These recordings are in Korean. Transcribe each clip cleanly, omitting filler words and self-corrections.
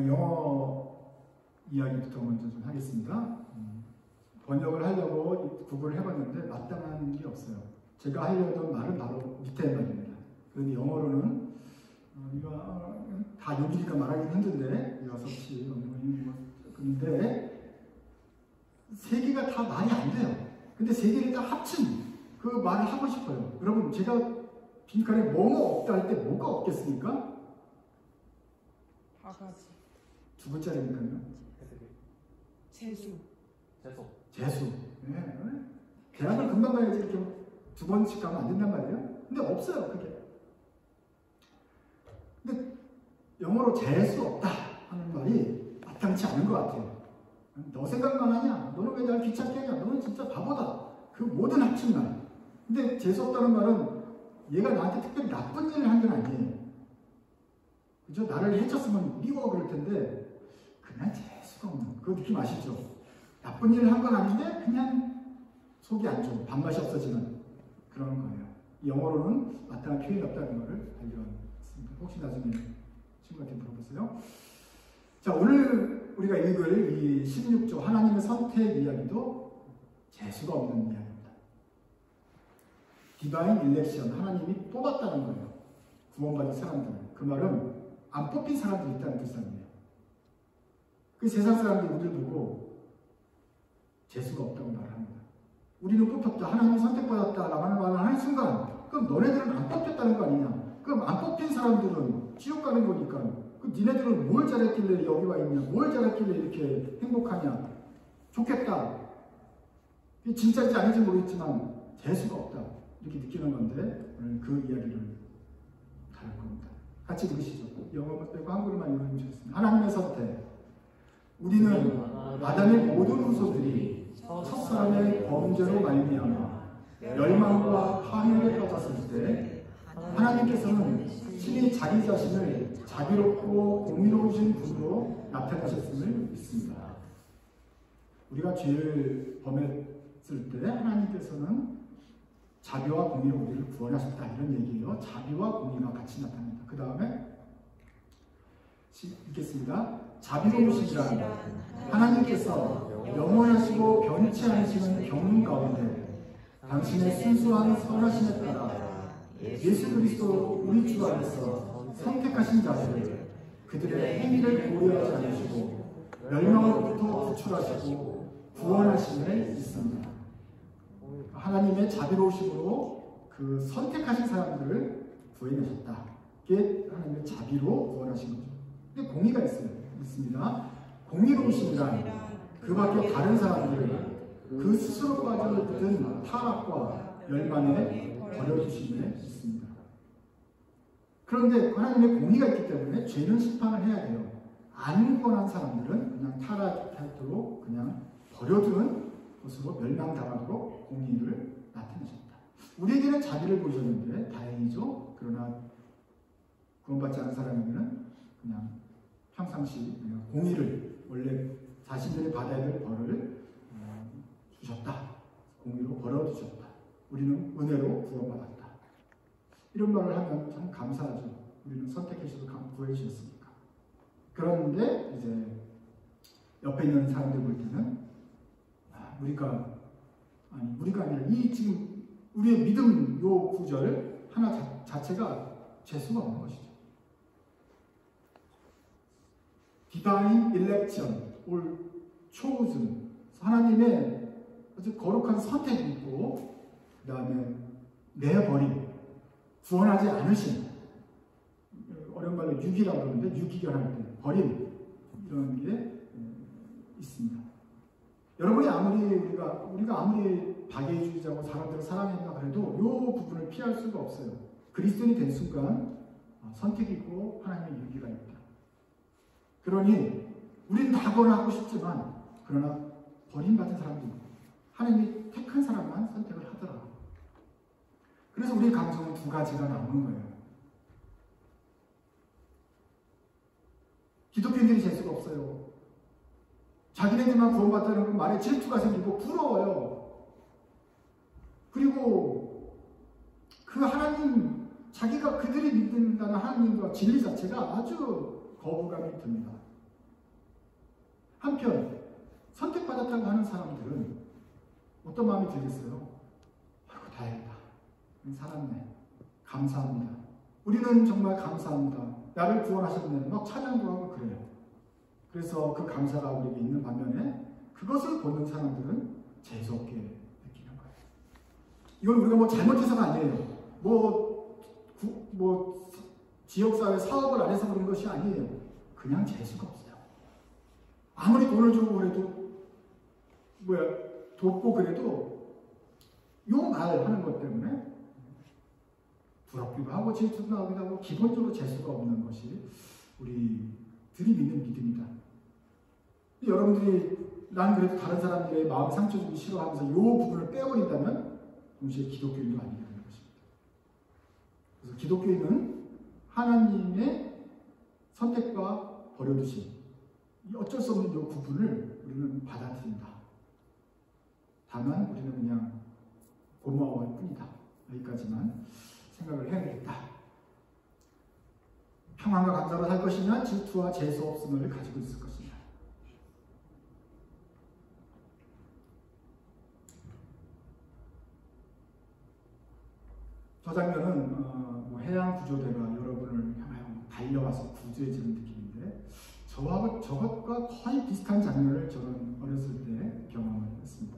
영어 이야기부터 먼저 좀 하겠습니다. 번역을 하려고 구글을 해봤는데 마땅한 게 없어요. 제가 하려던 말은 바로 밑에 말입니다. 그런데 영어로는 이거 다 여기니까 말하기 힘든데 6시 근데 세 개가 다 말이 안 돼요. 근데 세 개를 다 합친 그 말을 하고 싶어요. 여러분, 제가 빈칸에 뭐뭐 없다 할 때 뭐가 없겠습니까? 바가지. 두 글자라니까요. 재수. 네. 대학을 금방 가야지 이렇게 두 번씩 가면 안 된단 말이에요. 근데 없어요, 그게. 근데 영어로 재수 없다 하는 말이 마땅치 않은 것 같아요. 너 생각만 하냐? 너는 왜 날 귀찮게 하냐? 너는 진짜 바보다. 그 모든 합친 말. 근데 재수 없다는 말은 얘가 나한테 특별히 나쁜 일을 한 건 아니에요. 그죠? 나를 해쳤으면 미워 그럴 텐데 그냥 재수가 없는 그 느낌 아시죠? 나쁜 일을 한 건 아닌데 그냥 속이 안 좋은, 밥맛이 없어지는 그런 거예요. 영어로는 마땅한 표현이 없다는 것을 알려왔습니다. 혹시 나중에 친구한테 물어보세요. 자, 오늘 우리가 읽을 이 16조 하나님의 선택 이야기도 재수가 없는 이야기입니다. 디바인 일렉션, 하나님이 뽑았다는 거예요. 구원받은 사람들. 그 말은 안 뽑힌 사람들이 있다는 뜻이에요. 그 세상 사람들이 우리를 보고 재수가 없다고 말합니다. 우리는 뽑혔다, 하나님이 선택받았다라는 말을 하는 순간 그럼 너네들은 안 뽑혔다는 거 아니냐? 그럼 안 뽑힌 사람들은 지옥 가는 거니까 그 니네들은 뭘 잘했길래 여기 와 있냐? 뭘 잘했길래 이렇게 행복하냐? 좋겠다. 이게 진짜인지 아닌지 모르겠지만 재수가 없다. 이렇게 느끼는 건데 오늘 그 이야기를 다룰 겁니다. 같이 읽으시죠. 영어만 빼고 한글만 읽으시겠습니다. 하나님의 선택. 우리는 아담의 모든 후손들이 첫사람의 범죄로 말미암아 멸망과 파멸에 빠졌을 때 하나님께서는 친히 자기 자신을 자비롭고 공의로우신 분으로 나타내셨음을 믿습니다. 우리가 죄를 범했을 때 하나님께서는 자비와 공의로 우리를 구원하셨다 이런 얘기예요. 자비와 공의가 같이 나타납니다. 그 다음에 읽겠습니다. 자비로우시라 하나님께서 영원하시고 변치 않으시는 경륜 가운데 당신의 순수한 선하심에 따라 예수 그리스도 우리 주 안에서 선택하신 자들을 그들의 행위를 고려하지 않으시고 멸망으로부터 구출하시고 구원하심에 있습니다. 하나님의 자비로우심으로 그 선택하신 사람들을 구해내셨다. 이게 하나님의 자비로 구원하신 거죠. 근데 공의가 있습니다. 공의로우심이란 그 밖에 다른 사람들을 그 스스로 빠져든 타락과 멸망에 버려두심에 있습니다. 그런데 하나님의 공의가 있기 때문에 죄는 심판을 해야 돼요. 안 구원한 사람들은 그냥 타락하도록 그냥 버려두는 것으로 멸망당하도록 공의를 나타내셨다. 우리에게는 자비를 보이셨는데 다행이죠. 그러나 구원받지 않은 사람에게는 그냥 평상시 공의를 원래 자신들이 받아야 될 벌을 주셨다. 공의로 벌어주셨다. 우리는 은혜로 구원받았다. 이런 말을 하면 참 감사하죠. 우리는 선택해주셔서 구해주셨으니까. 그런데 이제 옆에 있는 사람들 볼 때는 우리가 아니라 이 지금 우리의 믿음 요 구절 하나 자체가 재수가 없는 것이죠. Divine election or chosen, 하나님의 아주 거룩한 선택이 있고 그 다음에 내버림, 구원하지 않으신, 어려운 말로 유기라고 그러는데 유기견할 때 버림, 이런 게 있습니다. 여러분이 우리가 아무리 박애주의자고 사람들을 사랑한다 그래도 이 부분을 피할 수가 없어요. 그리스도인이 된 순간 선택이 있고 하나님의 유기가 있다. 그러니 우리는 다 권하고 싶지만 그러나 버림받은 사람도 있고 하나님이 택한 사람만 선택을 하더라. 그래서 우리 감정은 두 가지가 나오는 거예요. 기독교인들이 재수가 없어요. 자기네들만 구원받다는 말에 질투가 생기고 부러워요. 그리고 그 하나님, 자기가 그들이 믿는다는 하나님과 진리 자체가 아주 거부감이 듭니다. 한편 선택받았다고 하는 사람들은 어떤 마음이 들겠어요? 아이고 다행이다. 살았네. 감사합니다. 우리는 정말 감사합니다. 나를 구원하셨네. 막 찬양도 하고 그래요. 그래서 그 감사가 우리에게 있는 반면에 그것을 보는 사람들은 재수없게 느끼는 거예요. 이건 우리가 뭐 잘못해서가 아니에요. 뭐 지역사회 사업을 안 해서 그런 것이 아니에요. 그냥 재수가 없어요. 아무리 돈을 주고 그래도 돕고 그래도 요 말 하는 것 때문에 부럽기도 하고 질투도 나오기도 하고 기본적으로 재수가 없는 것이 우리들이 믿는 믿음이다. 여러분들이 난 그래도 다른 사람들의 마음 상처 주기 싫어하면서 이 부분을 빼버린다면 동시에 기독교인도 아니라는 것입니다. 그래서 기독교인은 하나님의 선택과 버려두심, 어쩔 수 없는 이 부분을 우리는 받아들인다. 다만 우리는 그냥 고마워할 뿐이다. 여기까지만 생각을 해야 되겠다. 평안과 감사로 살 것이냐, 질투와 재수 없음을 가지고 있을 것이냐. 저 장면은 해양 구조대가 여러분을 향하여 달려와서 구조해지는 느낌인데 저것과 거의 비슷한 장면을 저는 어렸을 때 경험을 했습니다.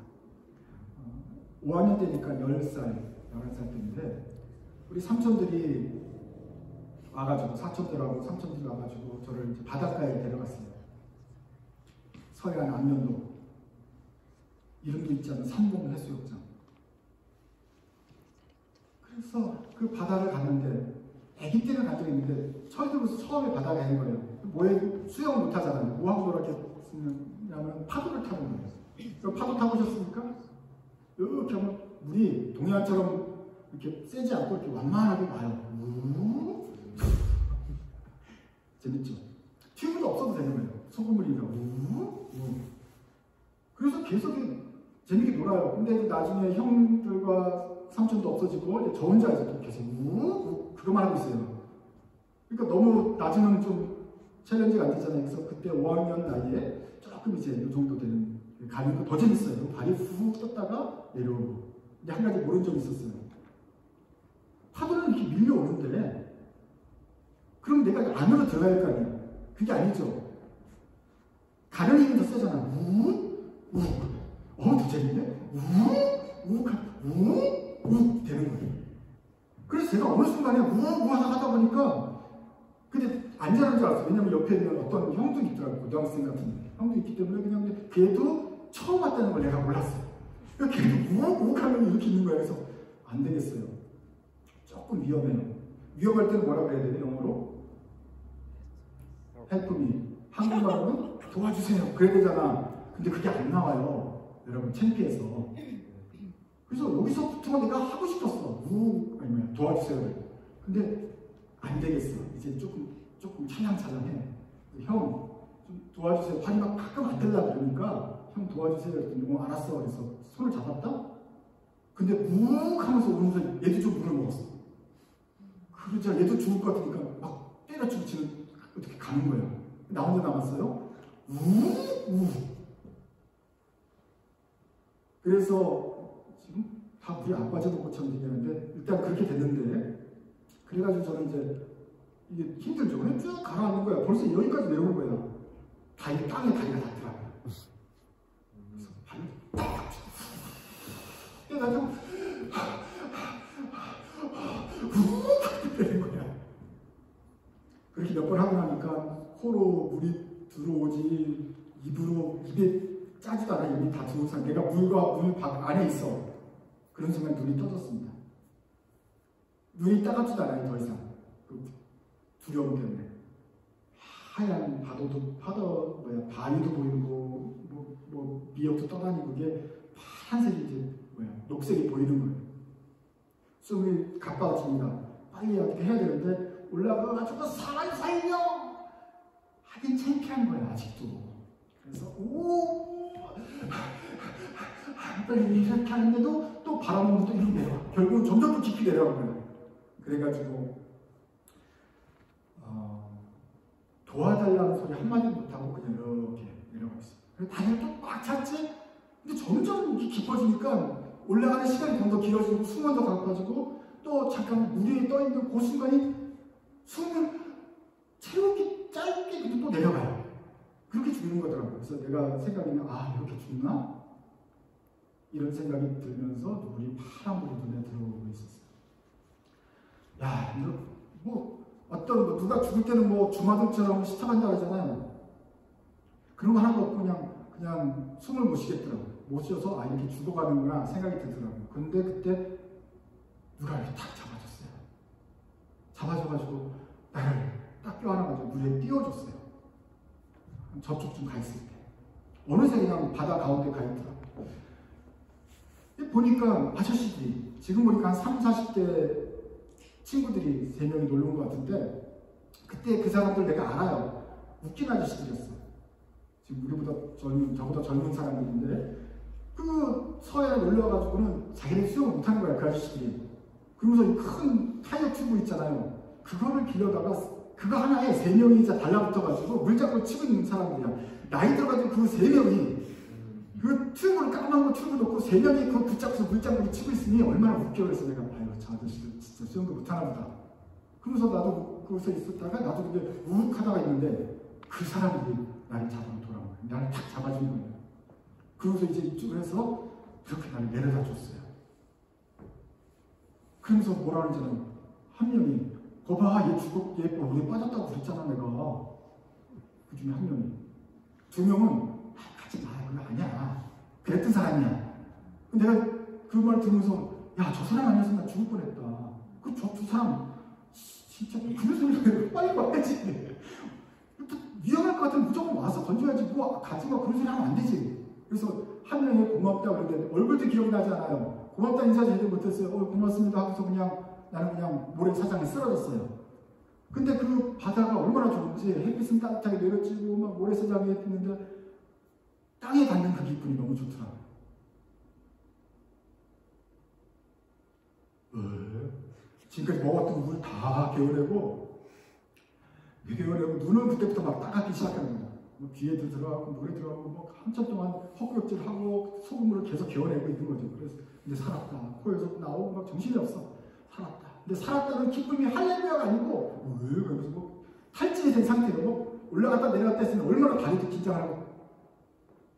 5학년 때니까 10살, 11살 때인데 우리 삼촌들이 와가지고 사촌들하고 삼촌들이 와가지고 저를 이제 바닷가에 데려갔어요. 서해안 안면도 이름도 있지 않은 삼봉 해수욕장. 그래서 그 바다를 갔는데 아기 때는 간 적이 있는데 저희도 처음에 바다에 간 거예요. 뭐에 수영을 못 하잖아요. 뭐하고 저렇게 쓰냐면 파도를 타는 거예요. 파도 타보셨습니까? 이렇게 하면 물이 동해안처럼 이렇게 세지 않고 이렇게 완만하게 와요. 재밌죠? 튜브도 없어도 되는 거예요. 소금물이니까. 그래서 계속 재밌게 놀아요. 근데 나중에 형들과 삼촌도 없어지고 이제 저 혼자 이제 또 계속 그거만 하고 있어요. 그러니까 너무 낮으면 좀 챌린지가 안 되잖아요. 그래서 그때 5학년 나이에 조금 이제 이 정도 되는 가는 거 더 재밌어요. 발이 훅 떴다가 내려오고. 근데 한 가지 모르는 점이 있었어요. 파도는 이렇게 밀려오는데 그럼 내가 안으로 들어갈 거 아니에요. 그게 아니죠. 가는 힘이 더 세잖아. 더 재밌네? 되는 거예요. 그래서 제가 어느 순간에 하다 보니까 근데 안 자는 줄 알았어요. 왜냐면 옆에 있는 어떤 형도 있더라고요. 고등학생 같은 형도 있기 때문에 그냥 걔도 처음 왔다는 걸 내가 몰랐어요. 그러니까 걔도 하면 이렇게 있는 거예요. 그래서 안 되겠어요. 조금 위험해요. 위험할 때는 뭐라고 해야 돼요? 영어로? help me. 한국말로는 도와주세요. 그래야 되잖아. 근데 그게 안 나와요. 여러분 창피해서. 그래서 여기서부터 내가 하고 싶었어. 아니면 도와주세요. 근데 안 되겠어. 이제 조금 찰랑찰랑해. 형, 좀 도와주세요. 발이 막 가끔 안 되려고 그러니까 형 도와주세요. 그랬더니 알았어. 그래서 손을 잡았다? 근데 하면서 오면서 얘도 좀 물을 먹었어. 그러자 얘도 죽을 것 같으니까 막 때려치고 지금 어떻게 가는 거야. 나 혼자 남았어요. 그래서 지금 다 물이 안 빠져본 것처럼 얘기하는데 일단 그렇게 됐는데 그래가지고 저는 이제 이게 힘들죠. 그냥 쭉 가라앉는 거야. 벌써 여기까지 내려온 거야. 땅에 다리가 닿더라고요. 그래서 발이 딱 그래가지고 되는 거야. 그렇게 몇 번 하고 나니까 코로 물이 들어오지 입에 짜지도 않아. 입이 다 들어온 상태. 내가 물 안에 있어. 그런 순간 눈이 떠졌습니다. 눈이 따갑지도 않아요. 더 이상. 그 두려움 때문에. 하얀 바위도 보이고 미역도 떠다니고 그게 파란색이 이제 녹색이 보이는 거예요. 숨이 가빠집니다. 빨리 어떻게 해야 되는데 올라가가지고 살려! 하긴 창피한 거야 아직도. 그래서 빨리 이렇게 하는데도 또 바람은 또 이렇게 내려와. 결국은 점점 더 깊이 내려가는 거예요. 그래가지고 도와달라는 소리 한마디 못하고 그냥 이렇게 내려가고 있어요. 그래서 다리를 또 꽉 찼지? 근데 점점 이렇게 깊어지니까 올라가는 시간이 좀 더 길어지고 숨은 더 가까워지고 또 잠깐 물 위에 떠 있는 그 순간이 숨을 채우기 짧게 근데 또 내려가요. 그렇게 죽는 거더라고요. 그래서 내가 생각이면 이렇게 죽나? 이런 생각이 들면서 물이 파란 물이 눈에 들어오고 있었어요. 야, 이거 누가 죽을 때는 주마등처럼 시타간다고 하잖아요. 그런 거 하나도 없고 그냥 숨을 못 쉬겠더라고요. 못 쉬어서 이렇게 죽어가는구나 생각이 들더라고요. 근데 그때 누가 이렇게 탁 잡아줬어요. 잡아줘가지고 나를 딱 껴안아가지고 물에 띄워줬어요. 저쪽 좀 가 있을 때. 어느새 그냥 바다 가운데 가 있더라고요. 보니까 아저씨들이 지금 보니까 한 30, 40대 친구들이 3명이 놀러 온 것 같은데 그때 그 사람들 내가 알아요. 웃긴 아저씨들이었어. 지금 저보다 젊은 사람들인데 그 서해에 놀러 와가지고는 자기네 수영을 못하는 거야, 그 아저씨들이. 그러면서 큰 타이어 튜브 있잖아요. 그거를 빌려다가 그거 하나에 3명이 달라붙어가지고 물장구를 치고 있는 사람들이야. 나이 들어가지고 그 3명이 그 튜브를 까만 거 튜브 놓고 3명이 그거 붙잡고서 물장구를 치고 있으니 얼마나 웃겨. 그래서 내가 저 아저씨들 진짜 수영도 못하나 보다. 그러면서 나도 거기서 있었다가 나도 근데 우욱하다가 있는데 그 사람들이 나를 잡으러 돌아온 거야. 나를 탁 잡아준 거예요. 그러면서 이제 이쪽을 해서 그렇게 나를 내려다 줬어요. 그러면서 뭐라 그러잖아요. 한 명이 거봐, 얘 물에 빠졌다고 그랬잖아 내가. 그 중에 한 명이. 2명은 가지 마, 그거 아니야. 그랬던 사람이야. 내가 그 말 들으면서 저 사람 아니었으면 나 죽을 뻔했다. 두 사람 진짜 그런 소리를 빨리 와야지. 위험할 것 같으면 무조건 와서 건져야지. 가지 마, 그런 소리 하면 안 되지. 그래서 한 명이 고맙다 그러는데 얼굴도 기억이 나지 않아요. 고맙다 인사 제대로 못했어요. 고맙습니다 하고서 나는 그냥 모래사장에 쓰러졌어요. 근데 그 바다가 얼마나 좋은지 햇빛은 따뜻하게 내려지고 막 모래사장에 있는데 땅에 닿는 그 기분이 너무 좋더라고요. 지금까지 먹었던 물 다 개어내고 눈은 그때부터 막 따갑기 시작하는 거야. 귀에도 들어가고 물에 들어가고 한참 동안 헛구역질하고 소금물을 계속 개어내고 있는 거죠. 그래서 근데 살았다. 코에서 나오고 막 정신이 없어. 살았다. 근데 살았다는 기쁨이 할렐루야가 아니고 그래서 탈진이 된 상태로 올라갔다 내려갔다 했으면 얼마나 다리도 긴장하고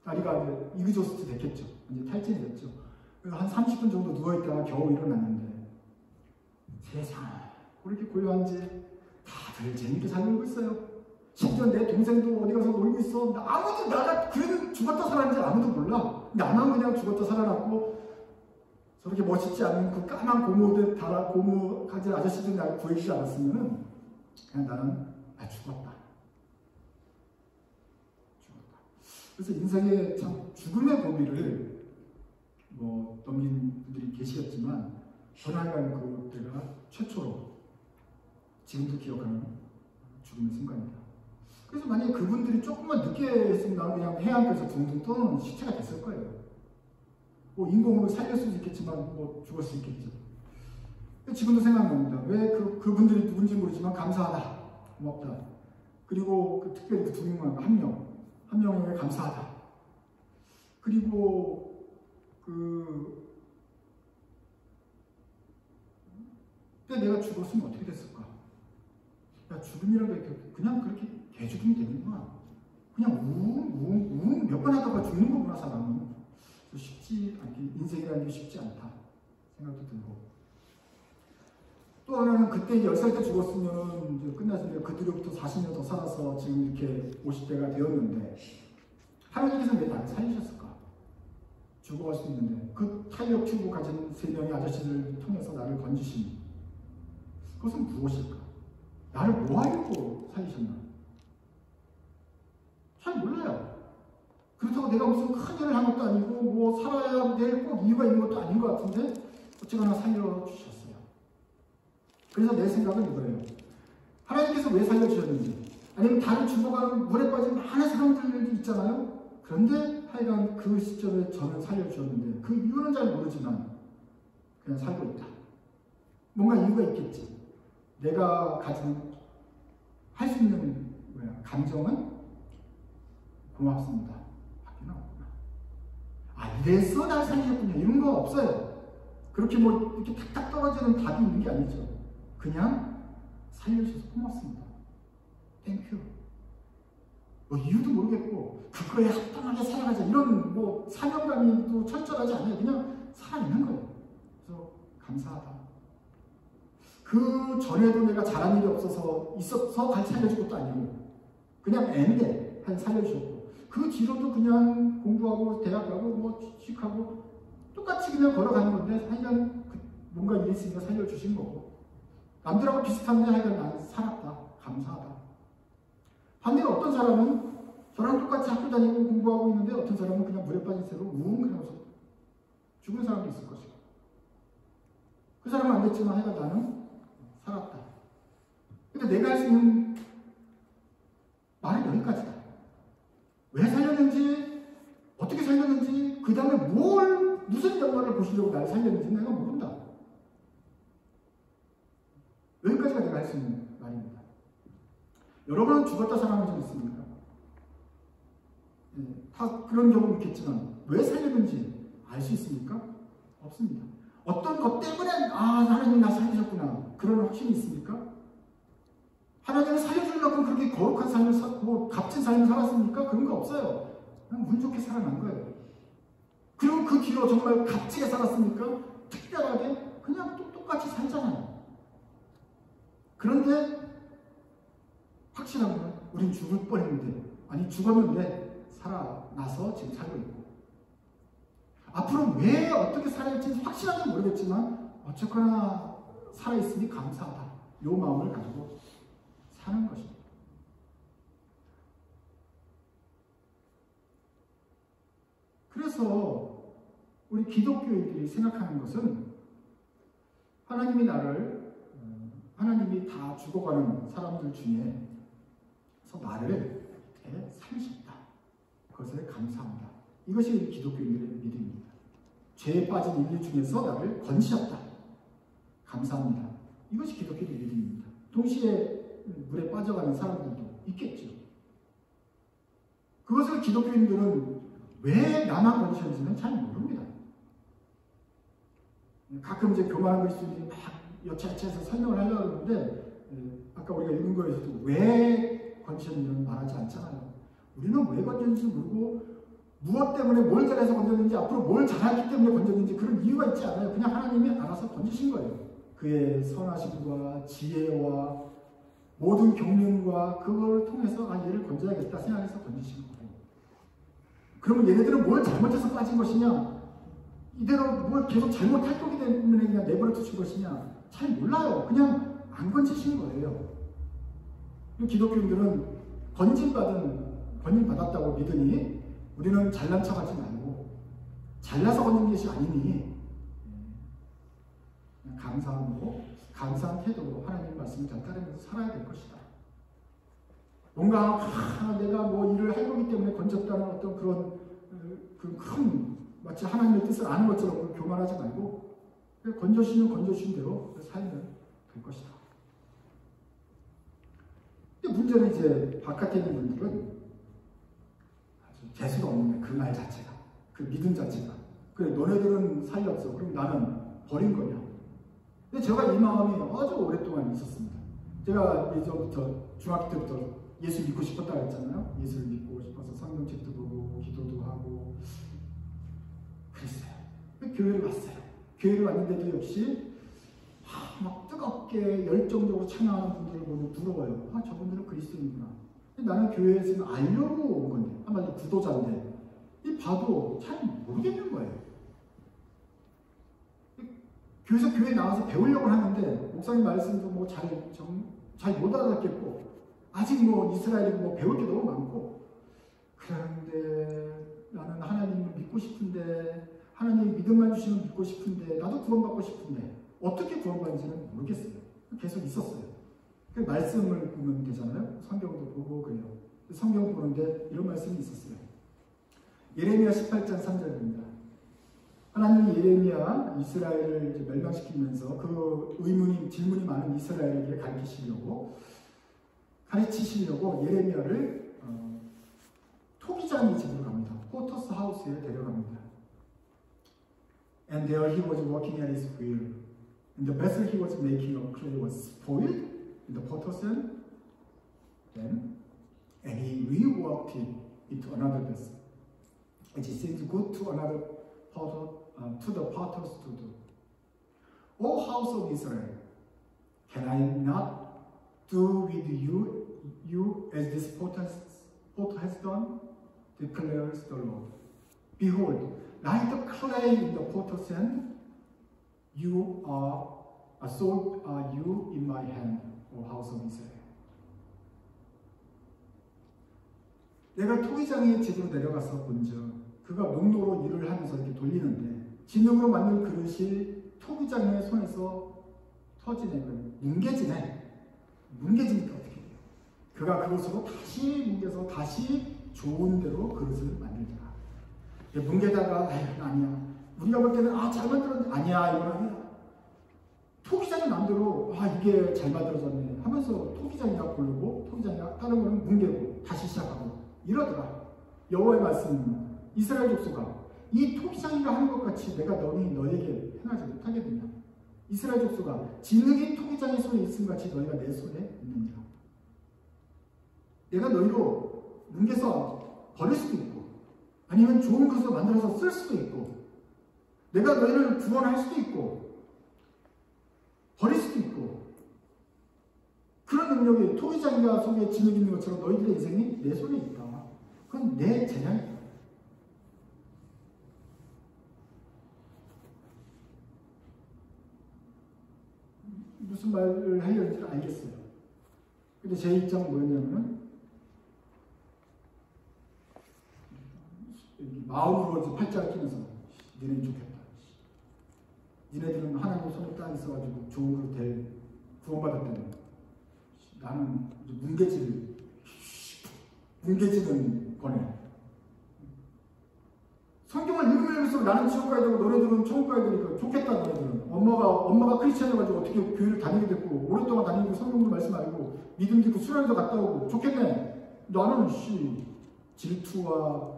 다리가 이제 이그조스트 됐겠죠. 이제 탈진이 됐죠. 그래서 한 30분 정도 누워있다가 겨우 일어났는데 세상에 그렇게 고요한지 다들 재밌게 잘 놀고 있어요. 심지어 내 동생도 어디 가서 놀고 있어. 아무도 나가 그래도 죽었다 살았는지 아무도 몰라. 나만 그냥 죽었다 살아났고 저렇게 멋있지 않은 그 까만 고무 가진 아저씨들 나를 구해주지 않았으면은 그냥 나는 죽었다. 그래서 인생의 참 죽음의 고비를 넘긴 분들이 계시겠지만 저는 하여간 그때가 최초로 지금도 기억하는 죽음의 순간입니다. 그래서 만약에 그분들이 조금만 늦게 했으면 나는 그냥 해안가에서 둥둥 떠는 시체가 됐을 거예요. 인공으로 살릴 수도 있겠지만 죽을 수 있겠죠. 지금도 생각납니다. 왜 그분들이 누군지 모르지만 감사하다, 고맙다. 그리고 특별히 그 2명, 한 명에게 감사하다. 그리고 그때 내가 죽었으면 어떻게 됐을까? 죽음이라고 해도 그냥 그렇게 개죽음이 되는구나. 그냥 우웅 몇 번 하다가 죽는 거구나, 사람은. 쉽지 않게, 인생이라는 게 쉽지 않다 생각도 들고. 또 하나는 그때 10살 때 죽었으면 이제 끝나는데 그 뒤로부터 40년 더 살아서 지금 이렇게 50대가 되었는데 하나님께서 왜 나를 살리셨을까? 죽어갈 수 있는데 그 탄력 튜브 가진 3명의 아저씨를 통해서 나를 건지신 그것은 무엇일까? 나를 뭐 하려고 살리셨나? 잘 몰라요. 그렇다고 내가 무슨 큰 일을 한 것도 아니고 살아야 될 꼭 이유가 있는 것도 아닌 것 같은데 어쨌거나 살려주셨어요. 그래서 내 생각은 이거예요. 하나님께서 왜 살려주셨는지, 아니면 다른 죽어가는 물에 빠진 많은 사람들이 있잖아요. 그런데 하여간 그 시점에 저는 살려주셨는데 그 이유는 잘 모르지만 그냥 살고 있다. 뭔가 이유가 있겠지. 내가 가진 할 수 있는 감정은 고맙습니다. 밖에는 없구나. 아, 이래서 날 살리셨군요. 이런 거 없어요. 그렇게 뭐 이렇게 탁탁 떨어지는 답이 있는 게 아니죠. 그냥 살려주셔서 고맙습니다. 땡큐. 뭐 이유도 모르겠고 그거에 합당하게 살아가자 이런 뭐 사명감이 또 철저하지 않아요. 그냥 살아있는 거예요. 그래서 감사하다. 그 전에도 내가 잘한 일이 있어서 다시 살려준 것도 아니고 그냥 애인데 다시 살려주셨고 그 뒤로도 그냥 공부하고 대학 가고 뭐 취직하고 똑같이 그냥 걸어가는 건데 하여간 뭔가 일이 있으니까 살려주신 거고 남들하고 비슷한데 하여간 난 살았다. 감사하다. 반대로 어떤 사람은 저랑 똑같이 학교 다니고 공부하고 있는데 어떤 사람은 그냥 물에 빠진 새로 우웅하면서 죽은 사람도 있을 것이고 그 사람은 안 됐지만 하여간 나는 살았다. 근데 내가 할 수 있는 말은 여기까지다. 왜 살렸는지 어떻게 살렸는지 그 다음에 무슨 결과를 보시려고 나를 살렸는지 내가 모른다. 여기까지가 내가 할 수 있는 말입니다. 여러분은 죽었다 살아난 적 있습니까? 다 그런 경우 있겠지만 왜 살렸는지 알 수 있습니까? 없습니다. 어떤 것 때문에 하나님이 나 살리셨구나 그런 확신이 있습니까? 하나님을 살려주려고 그렇게 거룩한 삶을 살고 값진 삶을 살았습니까? 그런 거 없어요. 그냥 운 좋게 살아난 거예요. 그리고 그 뒤로 정말 값지게 살았습니까? 특별하게 그냥 똑같이 살잖아요. 그런데 확실한 건 우린 죽을 뻔했는데 아니 죽었는데 살아나서 지금 살고 있고 앞으로 왜 어떻게 살아갈지 확실하게 모르겠지만 어쨌거나 살아있으니 감사하다. 이 마음을 가지고 사는 것입니다. 그래서 우리 기독교인들이 생각하는 것은 하나님이 다 죽어가는 사람들 중에서 나를 살리셨다. 그것에 감사합니다. 이것이 기독교인들의 믿음입니다. 죄에 빠진 인류 중에서 나를 건지셨다. 감사합니다. 이것이 기독교인의 믿음입니다. 동시에 물에 빠져가는 사람들도 있겠죠. 그것을 기독교인들은 왜 나만 건지셨는지는 잘 모릅니다. 가끔 이제 교만한 그리스도인들이 막 여차여차해서 설명을 하려고 하는데 아까 우리가 읽은 거에서도 왜 건지셨는지는 말하지 않잖아요. 우리는 왜 건졌는지 모르고 무엇 때문에 뭘 잘해서 건졌는지 앞으로 뭘 잘하기 때문에 건졌는지 그런 이유가 있지 않아요. 그냥 하나님이 알아서 건지신 거예요. 그의 선하심과 지혜와 모든 경륜과 그걸 통해서 얘를 건져야겠다 생각해서 건지신 거예요. 그러면 얘네들은 뭘 잘못해서 빠진 것이냐? 이대로 뭘 계속 잘못할 거기 때문에 그냥 내버려 두신 것이냐? 잘 몰라요. 그냥 안 건지신 거예요. 기독교인들은 건진받았다고 믿으니 우리는 잘난 척하지 말고 잘나서 건진 것이 아니니 감사한 태도로 하나님 말씀을 잘 따르면서 살아야 될 것이다. 뭔가 내가 뭐 일을 할 거기 때문에 건졌다는 어떤 그런 큰 마치 하나님의 뜻을 아는 것처럼 교만하지 말고 건져주신 대로 살면 될 것이다. 근데 문제는 이제 바깥에 있는 분들은 아주 재수가 없는 그 말 자체가, 그 믿음 자체가. 그래, 너네들은 살렸어. 그럼 나는 버린 거냐? 근데 제가 이 마음이 아주 오랫동안 있었습니다. 제가 예전부터 중학교 때부터 예수 믿고 싶었다고 했잖아요. 예수를 믿고 싶어서 성경책도 보고 기도도 하고 그랬어요. 교회를 왔어요. 교회를 왔는데도 역시 막 뜨겁게 열정적으로 찬양하는 분들을 보면 부러워요. 저분들은 그리스도인구나. 나는 교회에서는 알려고 온 건데 한마디로 구도자인데 봐도 잘 모르겠는 거예요. 교회에 나와서 배우려고 하는데 목사님 말씀도 뭐 잘 못 알아듣겠고 아직 뭐 이스라엘이 뭐 배울 게 너무 많고 그런데 나는 하나님을 믿고 싶은데 하나님 믿음만 주시면 믿고 싶은데 나도 구원받고 싶은데 어떻게 구원받는지는 모르겠어요. 계속 있었어요. 말씀을 보면 되잖아요. 성경도 보고 그래요. 성경 보는데 이런 말씀이 있었어요. 예레미야 18장 3절입니다. 하나님이 예레미야 이스라엘을 이제 멸망시키면서 그 질문이 많은 이스라엘에게 가르치시려고 예레미야를 And there he was working at his wheel. And the vessel he was making of clay was spoiled in the potter's hand. Then, and he reworked it into another vessel, which seemed good to another potter, to the potters to do. O house of Israel, can I not do with you as this potter has done? Declares the Lord. Behold, like the clay in the potter's hand, so are you in my hand, O house of Israel. 내가 토기장의 집으로 내려가서 본즉 그가 농노로 일을 하면서 이렇게 돌리는데 진흙으로 만든 그릇이 토기장의 손에서 터지네, 뭉개지니까 어떻게 해요? 그가 그것으로 다시 뭉개서 다시 좋은 대로 그릇을 만들더라. 뭉개다가 아니야. 우리가 볼 때는 잘 만들었는데 아니야, 이건 아니야. 토기장이 마음대로 이게 잘 만들어졌네 하면서 토기장이가 고르고 토기장이가 다른 거는 뭉개고 다시 시작하고 이러더라. 여호와의 말씀입니다. 이스라엘 족속아, 이 토기장이가 하는 것 같이 내가 너에게 행하지 못하겠느냐. 이스라엘 족속아, 진흙이 토기장의 손에 있음 같이 너희가 내 손에 있느니라. 내가 너희로 뭉개서 버릴 수도 있고 아니면 좋은 것으로 만들어서 쓸 수도 있고 내가 너희를 구원할 수도 있고 버릴 수도 있고 그런 능력이 토기장이가 속에 진흙이 있는 것처럼 너희들의 인생이 내 손에 있다. 그건 내 재량이다. 무슨 말을 하려는지 알겠어요. 근데 제 입장은 뭐였냐면은 마음으로 팔자를 끼면서 니네는 좋겠다. 니네들은 하나님 손에 딱 있어가지고 좋은 그릇 될 구원받았다니 나는 뭉개지는 거네. 성경을 읽으면서 나는 지옥 가야 되고 너네들은 천국 가야 되니까 좋겠다. 너네들은 엄마가 크리스천이어가지고 어떻게 교회를 다니게 됐고 오랫동안 다니고 성경도 말씀 알고 믿음도 있고 수련회도 갔다 오고 좋겠네. 나는 질투와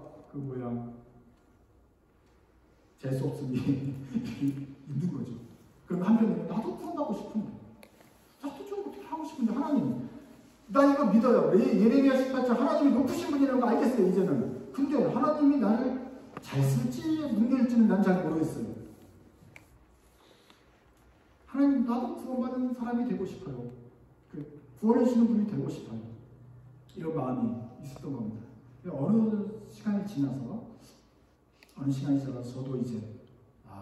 재수 없음이 있는 거죠. 그럼 한편으로는 나도 구원받고 싶은데 나도 좀 어떻게 하고 싶은데 하나님 나 이거 믿어요. 예레미야 18장 하나님이 높으신 분이라는 거 알겠어요 이제는. 근데 하나님이 나를 잘 쓸지 뭉갤지는 난 잘 모르겠어요. 하나님 나도 구원받은 사람이 되고 싶어요. 구원해 주시는 분이 되고 싶어요. 이런 마음이 있었던 겁니다. 어느 시간이 지나서 저도 이제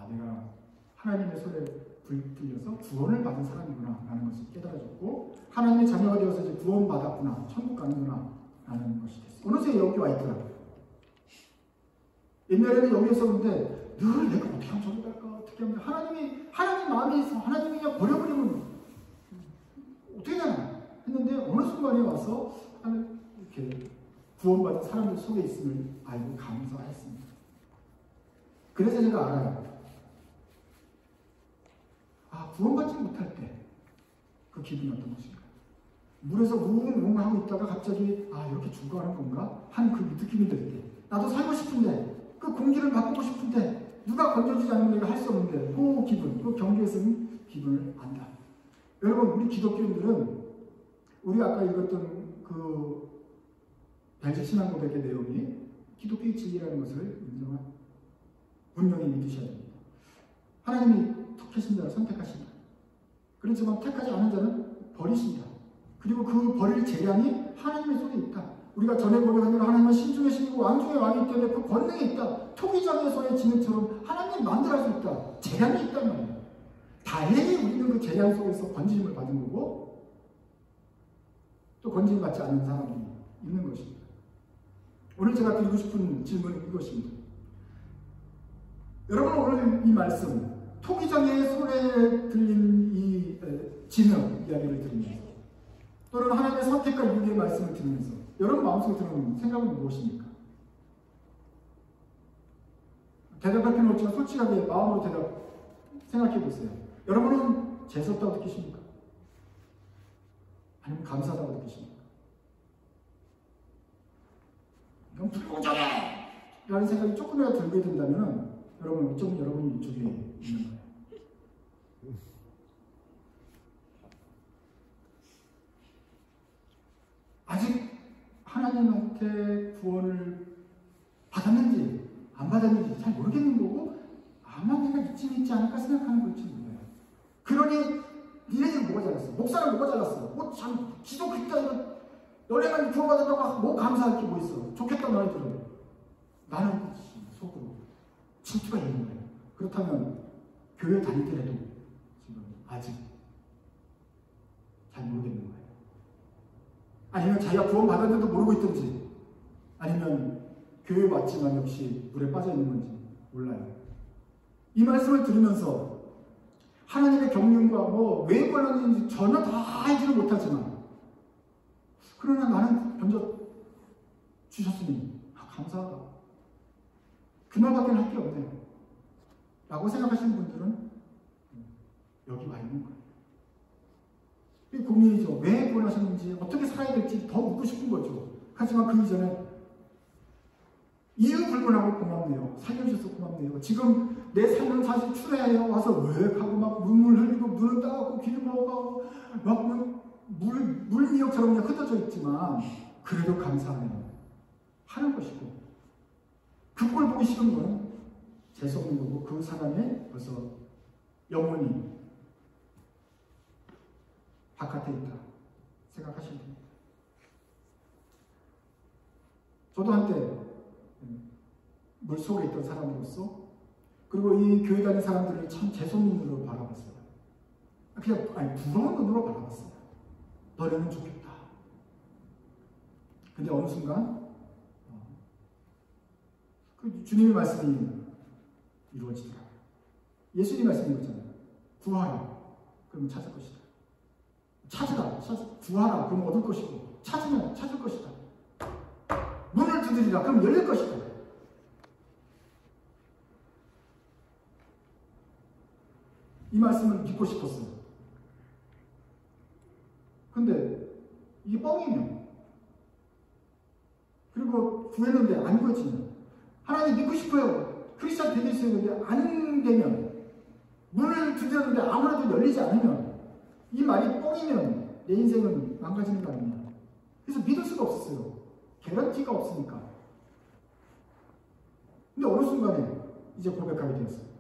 내가 하나님의 손에 불들려서 구원을 받은 사람이구나 라는 것을 깨달아졌고 하나님의 자녀가 되어서 이제 구원받았구나 천국 가는구나 라는 것이 됐어요. 어느새 여기 와 있더라고요. 옛날에는 여기 있었는데 늘 내가 어떻게 하면 저기 갈까 어떻게 하면 하나님 마음이 있어 하나님이 그냥 버려버리면 어떻게 되나 했는데 어느 순간에 와서 이렇게 구원받은 사람들 속에 있음을 알고 감사했습니다. 그래서 제가 알아요. 구원받지 못할 때 그 기분이 어떤 것인가. 물에서 웅웅 하고 있다가 갑자기 이렇게 죽어가는 건가 하는 그 느낌이 들 때 나도 살고 싶은데 그 공기를 바꾸고 싶은데 누가 건져주지 않으면 내가 할 수 없는데 그 기분, 그 경계에 서는 기분을 안다. 여러분 우리 기독교인들은 우리가 아까 읽었던 그 별제 신앙 고백의 내용이 기독교의 진리라는 것을 분명히 믿으셔야 됩니다. 하나님이 택하신 자를 선택하신다. 그렇지만 택하지 않은 자는 버리신다. 그리고 그 버릴 재량이 하나님의 손에 있다. 우리가 전에 고백한 대로 하나님은 신중의 신이고 왕중의 왕이기 때문에 그 권능이 있다. 토기장의 손에 진흙처럼 하나님이 만들어할 수 있다. 재량이 있단 말이에요. 다행히 우리는 그 재량 속에서 건지임을 받은 거고 또 건지임 받지 않는 사람이 있는 것입니다. 오늘 제가 드리고 싶은 질문은 이것입니다. 여러분 오늘 이 말씀 토기장의 손에 들린 이 진흙 이야기를 들으면서 또는 하나님의 선택과 유기의 말씀을 들으면서 여러분 마음속에 드는 생각은 무엇입니까? 대답할 필요는 없지만 솔직하게 마음으로 생각해 보세요. 여러분은 재수없다고 느끼십니까? 아니면 감사하다고 느끼십니까? 이건 불공정해! 라는 생각이 조금이라도 들게 된다면 여러분, 이쪽은 여러분이 이쪽에 있는 거예요. 아직 하나님한테 구원을 받았는지 안 받았는지 잘 모르겠는 거고 아마 내가 이쯤 있지 않을까 생각하는 걸지 몰라요. 그러니 니네들 뭐가 잘났어? 목사는 뭐가 잘났어? 뭐 참 기도 그따위로 너네만 구원받았다고 뭐 감사할 게 뭐 있어? 좋겠다 너희들은. 나는 속으로 질투가 있는 거예요. 그렇다면 교회 다니더라도 지금 아직 잘 모르겠는 거예요. 아니면 자기가 구원받았는데도 모르고 있든지, 아니면 교회 왔지만 역시 물에 빠져 있는 건지 몰라요. 이 말씀을 들으면서 하나님의 경륜과 뭐 왜 걸렸는지 전혀 다 알지는 못하지만, 그러나 나는 건져 주셨으니 감사하다. 그 말밖에 할 게 없네요. 라고 생각하시는 분들은 여기 와 있는 거예요. 이 고민이죠. 왜 구원하셨는지, 어떻게 살아야 될지 더 묻고 싶은 거죠. 하지만 그 이전에 이유 불문하고 고맙네요. 살려주셔서 고맙네요. 지금 내 삶은 사실 추레하여 와서 왜 하고 막 눈물 흘리고 눈은 따갑고 귀를 먹어가고 막 물미역처럼 그냥 흩어져 있지만 그래도 감사해요. 하는 것이고, 그 꼴 보기 싫은 건 재수없는 거고, 그 사람의 벌써 영혼이 바깥에 있다 생각하시면 됩니다. 저도 한때 물속에 있던 사람으로서, 그리고 이 교회 다니는 사람들을 참 재수없는 눈으로 바라봤어요. 그냥 부러운 눈으로 바라봤어요. 너네는 좋겠다. 근데 어느 순간 그 주님의 말씀이 이루어지더라고요. 예수님 말씀이 이거잖아요. 구하라, 그러면 찾을 것이다. 찾으라, 구하라, 그럼 얻을 것이고, 찾으면 찾을 것이다. 문을 두드리라, 그럼 열릴 것이다. 이 말씀을 믿고 싶었어요. 근데 이게 뻥이면, 그리고 구했는데 안 구해지면, 하나님 믿고 싶어요, 크리스찬 되고 있어요, 근데 안 되면, 문을 두드렸는데 아무래도 열리지 않으면, 이 말이 뻥이면 내 인생은 망가지는 거 아니냐. 그래서 믿을 수가 없었어요. 개런티가 없으니까. 근데 어느 순간에 이제 고백하게 되었어요.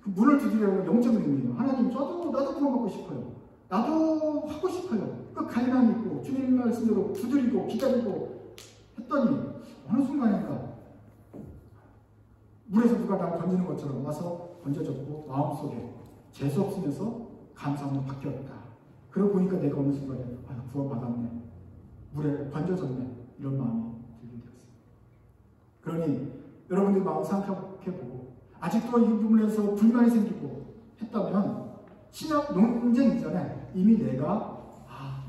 그 문을 두드리려는 영적인 의미예요. 하나님, 나도 구원받고 싶어요. 나도 하고 싶어요. 그 갈망이 있고 주님 말씀대로 두드리고 기다리고 했더니 어느 순간인가 물에서 누가 나를 던지는 것처럼 와서 던져졌고, 마음속에 재수 없으면서 감사함으로 바뀌었다. 그러고 보니까 내가 어느 순간에 구원받았네, 물에 던져졌네, 이런 마음이 들게 되었어요. 그러니 여러분들 마음 생각해보고 아직도 이 부분에서 불만이 생기고 했다면 신약 논쟁 이전에 이미 내가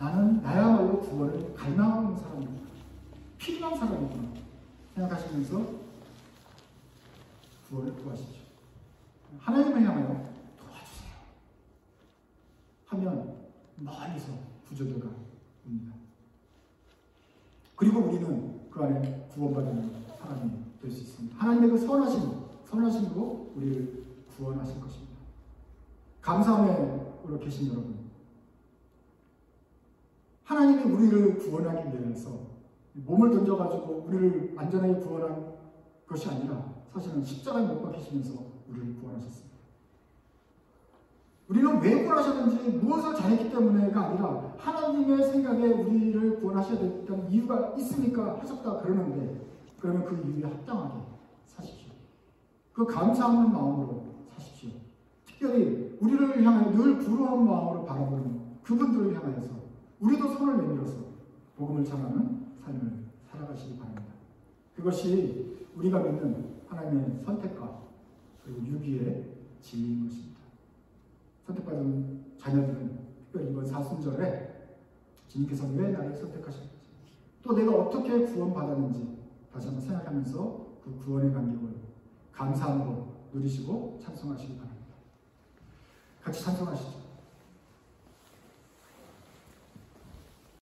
나는 나야말로 구원을 갈망하는 사람이구나, 필요한 사람이구나 생각하시면서 구원을 구하십시오. 하나님을 향하여 도와주세요 하면 멀리서 구조대가 옵니다. 그리고 우리는 그 안에 구원받는 사람이 될 수 있습니다. 하나님의 그 선하심으로 우리를 구원하실 것입니다. 감사함으로 계신 여러분, 하나님이 우리를 구원하기 위해서 몸을 던져가지고 우리를 안전하게 구원한 것이 아니라 사실은 십자가에 못 박히시면서 우리를 구원하셨습니다. 우리는 왜 구원하셨는지, 무엇을 잘했기 때문에가 아니라 하나님의 생각에 우리를 구원하셔야 됐다는 이유가 있으니까 하셨다 그러는데, 그러면 그 이유에 합당하게 사십시오. 그 감사하는 마음으로 사십시오. 특별히 우리를 향하여 늘 부러운 마음으로 바라보는 그분들을 향하여서 우리도 손을 내밀어서 복음을 전하는 삶을 살아가시기 바랍니다. 그것이 우리가 믿는 하나님의 선택과 그리고 유기의 진리인 것입니다. 선택받은 자녀들은 특별히 이번 사순절에 주님께서 왜 나를 선택하셨는지, 또 내가 어떻게 구원받았는지 다시 한번 생각하면서 그 구원의 감격을 감사함으로 누리시고 찬송하시기 바랍니다. 같이 찬송하시죠.